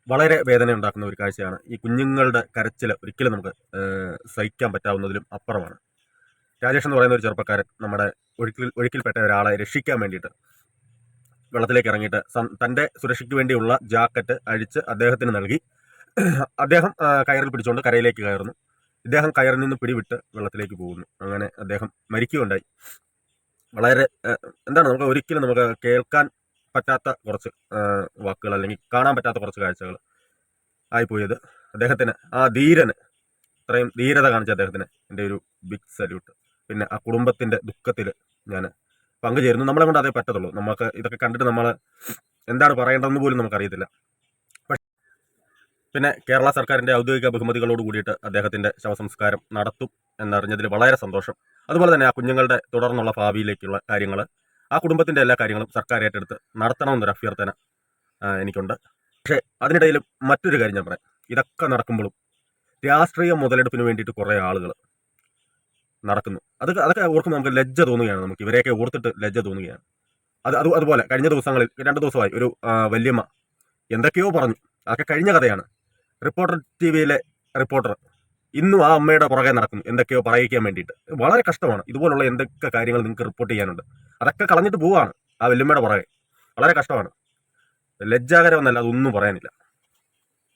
വളരെ വേദന ഉണ്ടാക്കുന്ന ഒരു കാഴ്ചയാണ്. ഈ കുഞ്ഞുങ്ങളുടെ കരച്ചിൽ ഒരിക്കലും നമുക്ക് സഹിക്കാൻ പറ്റാവുന്നതിലും അപ്പുറമാണ്. രാജേഷ് എന്ന് പറയുന്ന ഒരു ചെറുപ്പക്കാരൻ നമ്മുടെ ഒഴുക്കിൽപ്പെട്ട ഒരാളെ രക്ഷിക്കാൻ വേണ്ടിയിട്ട് വെള്ളത്തിലേക്ക് ഇറങ്ങിയിട്ട് തൻ്റെ സുരക്ഷയ്ക്ക് വേണ്ടിയുള്ള ജാക്കറ്റ് അഴിച്ച് അദ്ദേഹത്തിന് നൽകി. അദ്ദേഹം കയറിൽ പിടിച്ചുകൊണ്ട് കരയിലേക്ക് കയറുന്നു. ഇദ്ദേഹം കയറിൽ നിന്ന് പിടിവിട്ട് വെള്ളത്തിലേക്ക് പോകുന്നു. അങ്ങനെ അദ്ദേഹം മരിക്കുകയുണ്ടായി. വളരെ നമുക്ക് ഒരിക്കലും നമുക്ക് കേൾക്കാൻ പറ്റാത്ത കുറച്ച് വാക്കുകൾ അല്ലെങ്കിൽ കാണാൻ പറ്റാത്ത കുറച്ച് കാഴ്ചകൾ ആയിപ്പോയത്. അദ്ദേഹത്തിന് ആ ധീരന്, ഇത്രയും ധീരത കാണിച്ച അദ്ദേഹത്തിന് എൻ്റെ ഒരു ബിഗ് സല്യൂട്ട്. പിന്നെ ആ കുടുംബത്തിൻ്റെ ദുഃഖത്തിൽ ഞാൻ പങ്കുചേരുന്നു. നമ്മളെ കൊണ്ട് അതേ പറ്റത്തുള്ളൂ. നമുക്ക് ഇതൊക്കെ കണ്ടിട്ട് നമ്മൾ എന്താണ് പറയേണ്ടതെന്ന് പോലും നമുക്കറിയത്തില്ല. പിന്നെ കേരള സർക്കാരിൻ്റെ ഔദ്യോഗിക ബഹുമതികളോട് കൂടിയിട്ട് അദ്ദേഹത്തിൻ്റെ ശവസംസ്കാരം നടത്തും എന്നറിഞ്ഞതിൽ വളരെ സന്തോഷം. അതുപോലെ തന്നെ ആ കുഞ്ഞുങ്ങളുടെ തുടർന്നുള്ള ഭാവിയിലേക്കുള്ള കാര്യങ്ങൾ, ആ കുടുംബത്തിൻ്റെ എല്ലാ കാര്യങ്ങളും സർക്കാർ ഏറ്റെടുത്ത് നടത്തണമെന്നൊരു അഭ്യർത്ഥന എനിക്കുണ്ട്. പക്ഷേ അതിനിടയിൽ മറ്റൊരു കാര്യം ഞാൻ പറയാം. ഇതൊക്കെ നടക്കുമ്പോഴും രാഷ്ട്രീയ മുതലെടുപ്പിന് വേണ്ടിയിട്ട് കുറേ ആളുകൾ നടക്കുന്നു. അതൊക്കെ ഓർക്കുമ്പോൾ നമുക്ക് ലജ്ജ തോന്നുകയാണ്. നമുക്ക് ഇവരെയൊക്കെ ഓർത്തിട്ട് ലജ്ജ തോന്നുകയാണ്. അതുപോലെ കഴിഞ്ഞ ദിവസങ്ങളിൽ 2 ദിവസമായി ഒരു വല്യമ്മ എന്തൊക്കെയോ പറഞ്ഞു. അതൊക്കെ കഴിഞ്ഞ കഥയാണ്. റിപ്പോർട്ടർ ടിവിയിലെ റിപ്പോർട്ടർ ഇന്നും ആ അമ്മയുടെ പുറകെ നടക്കുന്നു, എന്തൊക്കെയോ പറയിക്കാൻ വേണ്ടിയിട്ട്. വളരെ കഷ്ടമാണ്. ഇതുപോലുള്ള എന്തൊക്കെ കാര്യങ്ങൾ നിങ്ങൾക്ക് റിപ്പോർട്ട് ചെയ്യാനുണ്ട്, അതൊക്കെ കളഞ്ഞിട്ട് പോവാണ് ആ വല്യമ്മയുടെ പുറകെ. വളരെ കഷ്ടമാണ്. ലജ്ജാകരമെന്നല്ല, അതൊന്നും പറയാനില്ല.